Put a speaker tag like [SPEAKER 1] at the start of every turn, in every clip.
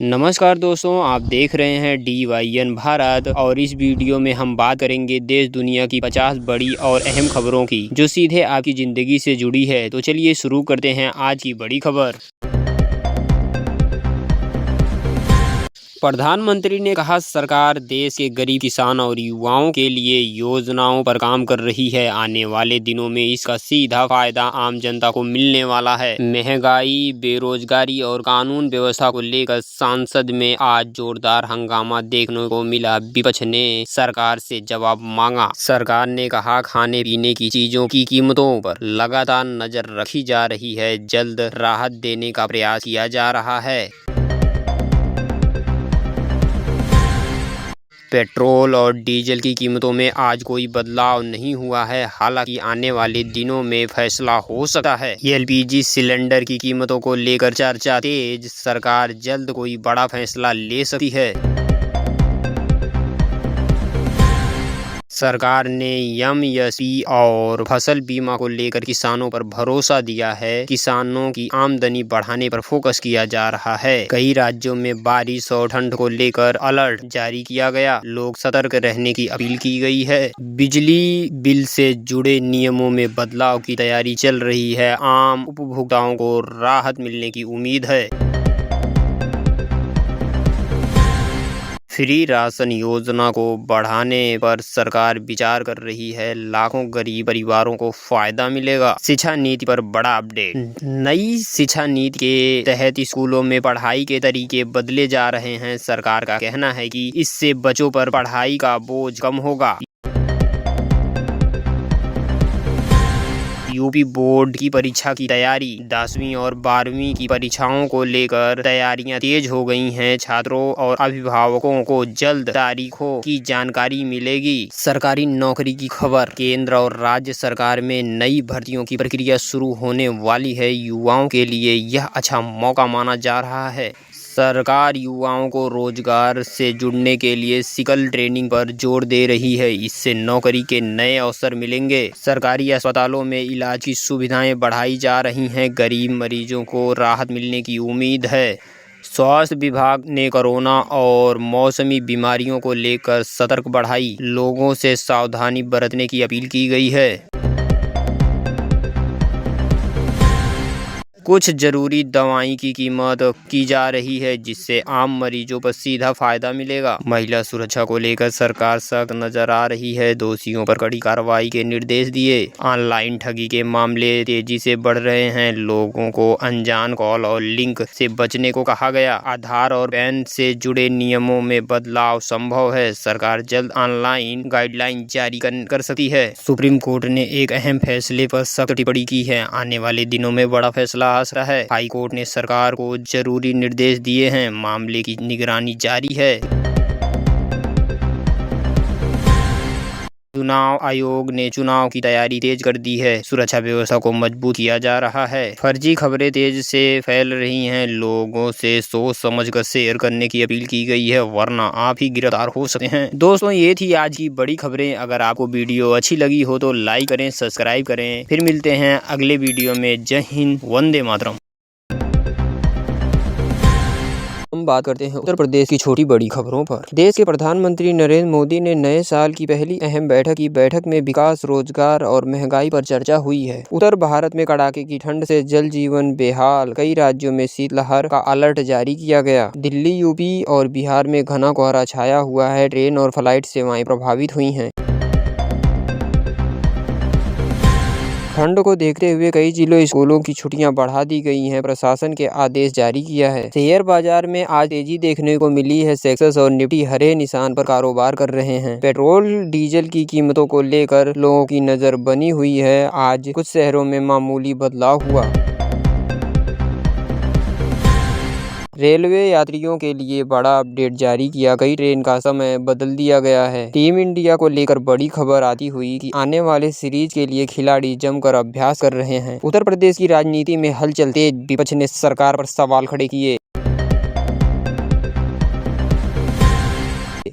[SPEAKER 1] नमस्कार दोस्तों, आप देख रहे हैं DYN भारत और इस वीडियो में हम बात करेंगे देश दुनिया की 50 बड़ी और अहम खबरों की जो सीधे आपकी ज़िंदगी से जुड़ी है। तो चलिए शुरू करते हैं आज की बड़ी खबर। प्रधानमंत्री ने कहा, सरकार देश के गरीब किसान और युवाओं के लिए योजनाओं पर काम कर रही है। आने वाले दिनों में इसका सीधा फायदा आम जनता को मिलने वाला है। महंगाई, बेरोजगारी और कानून व्यवस्था को लेकर संसद में आज जोरदार हंगामा देखने को मिला। विपक्ष ने सरकार से जवाब मांगा। सरकार ने कहा, खाने पीने की चीजों की कीमतों पर लगातार नजर रखी जा रही है, जल्द राहत देने का प्रयास किया जा रहा है। पेट्रोल और डीजल की कीमतों में आज कोई बदलाव नहीं हुआ है, हालांकि आने वाले दिनों में फैसला हो सकता है। LPG सिलेंडर की कीमतों को लेकर चर्चा तेज, सरकार जल्द कोई बड़ा फैसला ले सकती है। सरकार ने MSP और फसल बीमा को लेकर किसानों पर भरोसा दिया है। किसानों की आमदनी बढ़ाने पर फोकस किया जा रहा है। कई राज्यों में बारिश और ठंड को लेकर अलर्ट जारी किया गया। लोग सतर्क रहने की अपील की गई है। बिजली बिल से जुड़े नियमों में बदलाव की तैयारी चल रही है। आम उपभोक्ताओं को राहत मिलने की उम्मीद है। फ्री राशन योजना को बढ़ाने पर सरकार विचार कर रही है। लाखों गरीब परिवारों को फायदा मिलेगा। शिक्षा नीति पर बड़ा अपडेट। नई शिक्षा नीति के तहत स्कूलों में पढ़ाई के तरीके बदले जा रहे हैं। सरकार का कहना है कि इससे बच्चों पर पढ़ाई का बोझ कम होगा। यूपी बोर्ड की परीक्षा की तैयारी। 10वीं और 12वीं की परीक्षाओं को लेकर तैयारियां तेज हो गई हैं। छात्रों और अभिभावकों को जल्द तारीखों की जानकारी मिलेगी। सरकारी नौकरी की खबर। केंद्र और राज्य सरकार में नई भर्तियों की प्रक्रिया शुरू होने वाली है। युवाओं के लिए यह अच्छा मौका माना जा रहा है। सरकार युवाओं को रोजगार से जुड़ने के लिए स्किल ट्रेनिंग पर जोर दे रही है। इससे नौकरी के नए अवसर मिलेंगे। सरकारी अस्पतालों में इलाज की सुविधाएं बढ़ाई जा रही हैं। गरीब मरीजों को राहत मिलने की उम्मीद है। स्वास्थ्य विभाग ने कोरोना और मौसमी बीमारियों को लेकर सतर्क बढ़ाई। लोगों से सावधानी बरतने की अपील की गई है। कुछ जरूरी दवाई की कीमत की जा रही है, जिससे आम मरीजों पर सीधा फायदा मिलेगा। महिला सुरक्षा को लेकर सरकार सख्त नजर आ रही है। दोषियों पर कड़ी कार्रवाई के निर्देश दिए। ऑनलाइन ठगी के मामले तेजी से बढ़ रहे हैं। लोगों को अनजान कॉल और लिंक से बचने को कहा गया। आधार और पैन से जुड़े नियमों में बदलाव संभव है। सरकार जल्द ऑनलाइन गाइडलाइन जारी कर सकती है। सुप्रीम कोर्ट ने एक अहम फैसले पर सख्त टिप्पणी की है। आने वाले दिनों में बड़ा फैसला रहा है। हाई कोर्ट ने सरकार को जरूरी निर्देश दिए हैं। मामले की निगरानी जारी है। चुनाव आयोग ने चुनाव की तैयारी तेज कर दी है। सुरक्षा व्यवस्था को मजबूत किया जा रहा है। फर्जी खबरें तेज से फैल रही हैं। लोगों से सोच समझकर शेयर करने की अपील की गई है, वरना आप ही गिरफ्तार हो सकते हैं। दोस्तों, ये थी आज की बड़ी खबरें। अगर आपको वीडियो अच्छी लगी हो तो लाइक करें, सब्सक्राइब करें। फिर मिलते हैं अगले वीडियो में। जय हिंद, वंदे मातरम। हम बात करते हैं उत्तर प्रदेश की छोटी बड़ी खबरों पर। देश के प्रधानमंत्री नरेंद्र मोदी ने नए साल की पहली अहम बैठक में विकास, रोजगार और महंगाई पर चर्चा हुई है। उत्तर भारत में कड़ाके की ठंड से जल जीवन बेहाल। कई राज्यों में शीतलहर का अलर्ट जारी किया गया। दिल्ली, यूपी और बिहार में घना कोहरा छाया हुआ है। ट्रेन और फ्लाइट सेवाएं प्रभावित हुई हैं। ठंड को देखते हुए कई जिलों स्कूलों की छुट्टियां बढ़ा दी गई हैं। प्रशासन के आदेश जारी किया है। शेयर बाजार में आज तेजी देखने को मिली है। सेंसेक्स और निफ्टी हरे निशान पर कारोबार कर रहे हैं। पेट्रोल डीजल की कीमतों को लेकर लोगों की नजर बनी हुई है। आज कुछ शहरों में मामूली बदलाव हुआ। रेलवे यात्रियों के लिए बड़ा अपडेट जारी किया। कई ट्रेन का समय बदल दिया गया है। टीम इंडिया को लेकर बड़ी खबर आती हुई कि आने वाले सीरीज के लिए खिलाड़ी जमकर अभ्यास कर रहे हैं। उत्तर प्रदेश की राजनीति में हलचल तेज। विपक्ष ने सरकार पर सवाल खड़े किए।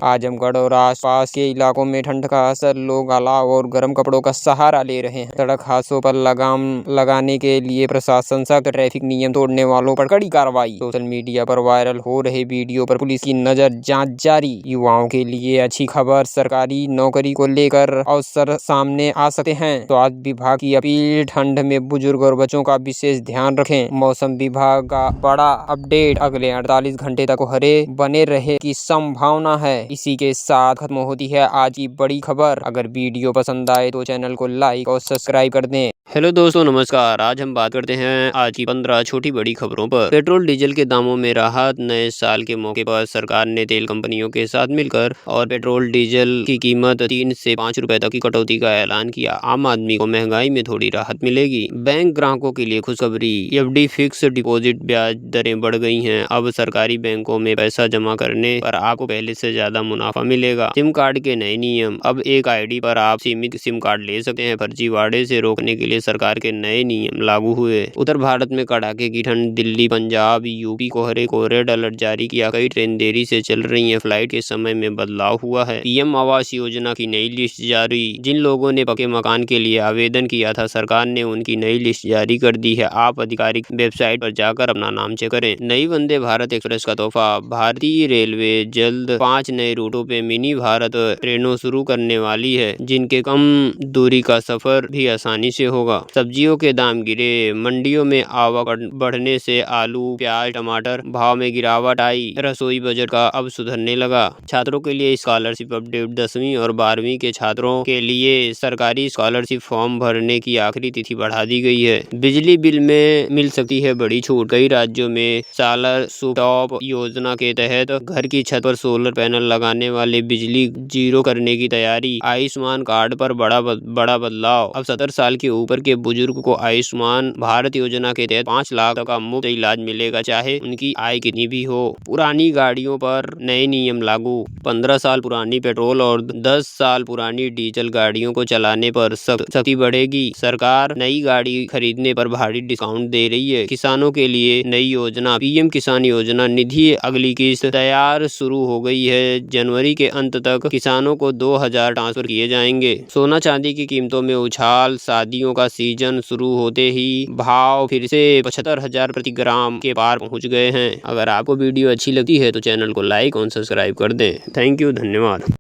[SPEAKER 1] आजमगढ़ और आसपास के इलाकों में ठंड का असर, लोग अलाव और गर्म कपड़ों का सहारा ले रहे हैं। सड़क हादसों पर लगाम लगाने के लिए प्रशासन सख्त, ट्रैफिक नियम तोड़ने वालों पर कड़ी कार्रवाई। सोशल मीडिया पर वायरल हो रहे वीडियो पर पुलिस की नजर, जांच जारी। युवाओं के लिए अच्छी खबर, सरकारी नौकरी को लेकर अवसर सामने आ सकते हैं। स्वास्थ्य विभाग की अपील, ठंड में बुजुर्ग और बच्चों का विशेष ध्यान रखें। मौसम विभाग का बड़ा अपडेट, अगले 48 घंटे तक हरे बने रहे की संभावना है। इसी के साथ खत्म होती है आज की बड़ी खबर। अगर वीडियो पसंद आए तो चैनल को लाइक और सब्सक्राइब कर दें।
[SPEAKER 2] हेलो दोस्तों, नमस्कार। आज हम बात करते हैं आज की 15 छोटी बड़ी खबरों पर। पेट्रोल डीजल के दामों में राहत, नए साल के मौके पर सरकार ने तेल कंपनियों के साथ मिलकर और पेट्रोल डीजल की कीमत 3 से 5 रुपए तक की कटौती का ऐलान किया। आम आदमी को महंगाई में थोड़ी राहत मिलेगी। बैंक ग्राहकों के लिए खुशखबरी, एफडी फिक्स डिपॉजिट ब्याज दरें बढ़ गई हैं। अब सरकारी बैंकों में पैसा जमा करने पर आपको पहले से ज्यादा मुनाफा मिलेगा। सिम कार्ड के नए नियम, अब एक ID पर आप सीमित सिम कार्ड ले सकते हैं। फर्जीवाड़े से रोकने के लिए सरकार के नए नियम लागू हुए। उत्तर भारत में कड़ाके की ठंड, दिल्ली, पंजाब, यूपी को रेड अलर्ट जारी किया। कई ट्रेन देरी से चल रही हैं। फ्लाइट के समय में बदलाव हुआ है। PM आवास योजना की नई लिस्ट जारी। जिन लोगों ने पक्के मकान के लिए आवेदन किया था, सरकार ने उनकी नई लिस्ट जारी कर दी है। आप आधिकारिक वेबसाइट पर जाकर अपना नाम चेक करें। नई वंदे भारत एक्सप्रेस का तोहफा, भारतीय रेलवे जल्द 5 नए रूटों पे मिनी भारत ट्रेनों शुरू करने वाली है, जिनके कम दूरी का सफर भी आसानी से होगा। सब्जियों के दाम गिरे, मंडियों में आवक बढ़ने से आलू, प्याज, टमाटर भाव में गिरावट आई। रसोई बजट का अब सुधरने लगा। छात्रों के लिए स्कॉलरशिप अपडेट, 10वीं और 12वीं के छात्रों के लिए सरकारी स्कॉलरशिप फॉर्म भरने की आखिरी तिथि बढ़ा दी गई है। बिजली बिल में मिल सकती है बड़ी छूट। कई राज्यों में सोलर टॉप योजना के तहत घर की छत पर सोलर पैनल लगाने वाले बिजली जीरो करने की तैयारी। आयुष्मान कार्ड पर बड़ा बदलाव, अब 70 साल के ऊपर के बुजुर्ग को आयुष्मान भारत योजना के तहत 5 लाख तक का मुफ्त इलाज मिलेगा, चाहे उनकी आय कितनी भी हो। पुरानी गाड़ियों पर नए नियम लागू, 15 साल पुरानी पेट्रोल और 10 साल पुरानी डीजल गाड़ियों को चलाने पर सख्ती बढ़ेगी। सरकार नई गाड़ी खरीदने पर भारी डिस्काउंट दे रही है। किसानों के लिए नई योजना, PM किसान योजना निधि, अगली किस्त तैयार शुरू हो गई है। जनवरी के अंत तक किसानों को 2000 ट्रांसफर किए जाएंगे। सोना चांदी की कीमतों में उछाल, शादियों का सीजन शुरू होते ही भाव फिर से 75,000 प्रति ग्राम के पार पहुंच गए हैं। अगर आपको वीडियो अच्छी लगती है तो चैनल को लाइक और सब्सक्राइब कर दें। थैंक यू, धन्यवाद।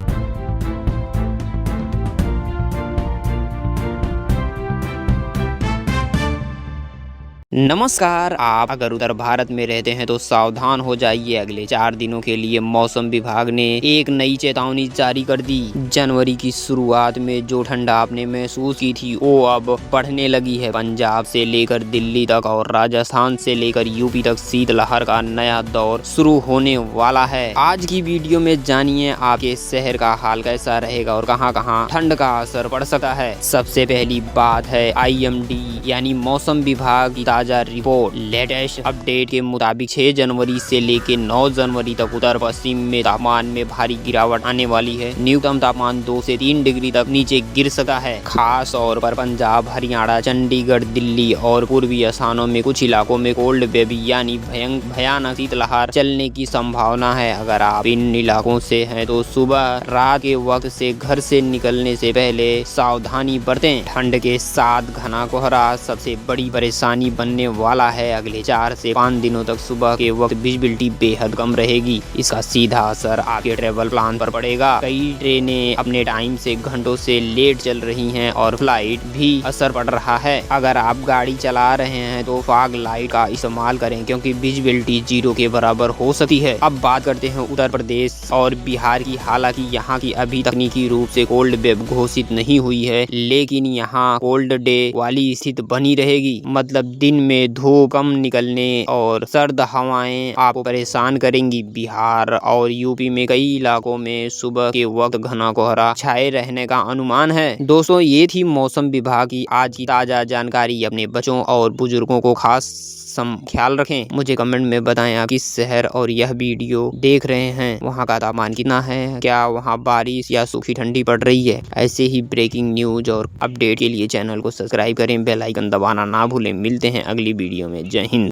[SPEAKER 1] नमस्कार। आप अगर उत्तर भारत में रहते हैं तो सावधान हो जाइए। अगले 4 दिनों के लिए मौसम विभाग ने एक नई चेतावनी जारी कर दी। जनवरी की शुरुआत में जो ठंड आपने महसूस की थी वो अब बढ़ने लगी है। पंजाब से लेकर दिल्ली तक और राजस्थान से लेकर यूपी तक शीतलहर का नया दौर शुरू होने वाला है। आज की वीडियो में जानिए आपके शहर का हाल कैसा रहेगा और कहां-कहां ठंड का असर पड़ सकता है। सबसे पहली बात है IMD यानी मौसम विभाग की ताजा रिपोर्ट। लेटेस्ट अपडेट के मुताबिक 6 जनवरी से लेकर 9 जनवरी तक उत्तर पश्चिम में तापमान में भारी गिरावट आने वाली है। न्यूनतम तापमान 2 से 3 डिग्री तक नीचे गिर सकता है। खास तौर पर पंजाब, हरियाणा, चंडीगढ़, दिल्ली और पूर्वी स्थानों में कुछ इलाकों में कोल्ड वेव यानी भयानक शीतलहर चलने की संभावना है। अगर आप इन इलाकों से हैं तो सुबह रात के वक्त से घर से निकलने से पहले सावधानी बरतें। ठंड के साथ घना कोहरा सबसे बड़ी परेशानी बनने वाला है। अगले 4 से 5 दिनों तक सुबह के वक्त विजिबिलिटी बेहद कम रहेगी। इसका सीधा असर आपके ट्रेवल प्लान पर पड़ेगा। कई ट्रेनें अपने टाइम से घंटों से लेट चल रही हैं और फ्लाइट भी असर पड़ रहा है। अगर आप गाड़ी चला रहे हैं तो फॉग लाइट का इस्तेमाल करें क्योंकि विजिबिलिटी 0 के बराबर हो सकती है। अब बात करते हैं उत्तर प्रदेश और बिहार की। हालांकि यहाँ की अभी तकनीकी रूप से कोल्ड वेव घोषित नहीं हुई है, लेकिन यहाँ कोल्ड डे वाली स्थिति बनी रहेगी। मतलब दिन में धूप कम निकलने और सर्द हवाएं आपको परेशान करेंगी। बिहार और यूपी में कई इलाकों में सुबह के वक्त घना कोहरा छाए रहने का अनुमान है। दोस्तों, ये थी मौसम विभाग की आज की ताजा जानकारी। अपने बच्चों और बुजुर्गों को खास ख्याल रखें। मुझे कमेंट में बताएं आप किस शहर और यह वीडियो देख रहे हैं, वहाँ का तापमान कितना है, क्या वहाँ बारिश या सूखी ठंडी पड़ रही है। ऐसे ही ब्रेकिंग न्यूज और अपडेट के लिए चैनल को सब्सक्राइब करें, बेल आइकन दबाना ना भूलें। मिलते हैं अगली वीडियो में। जय हिंद।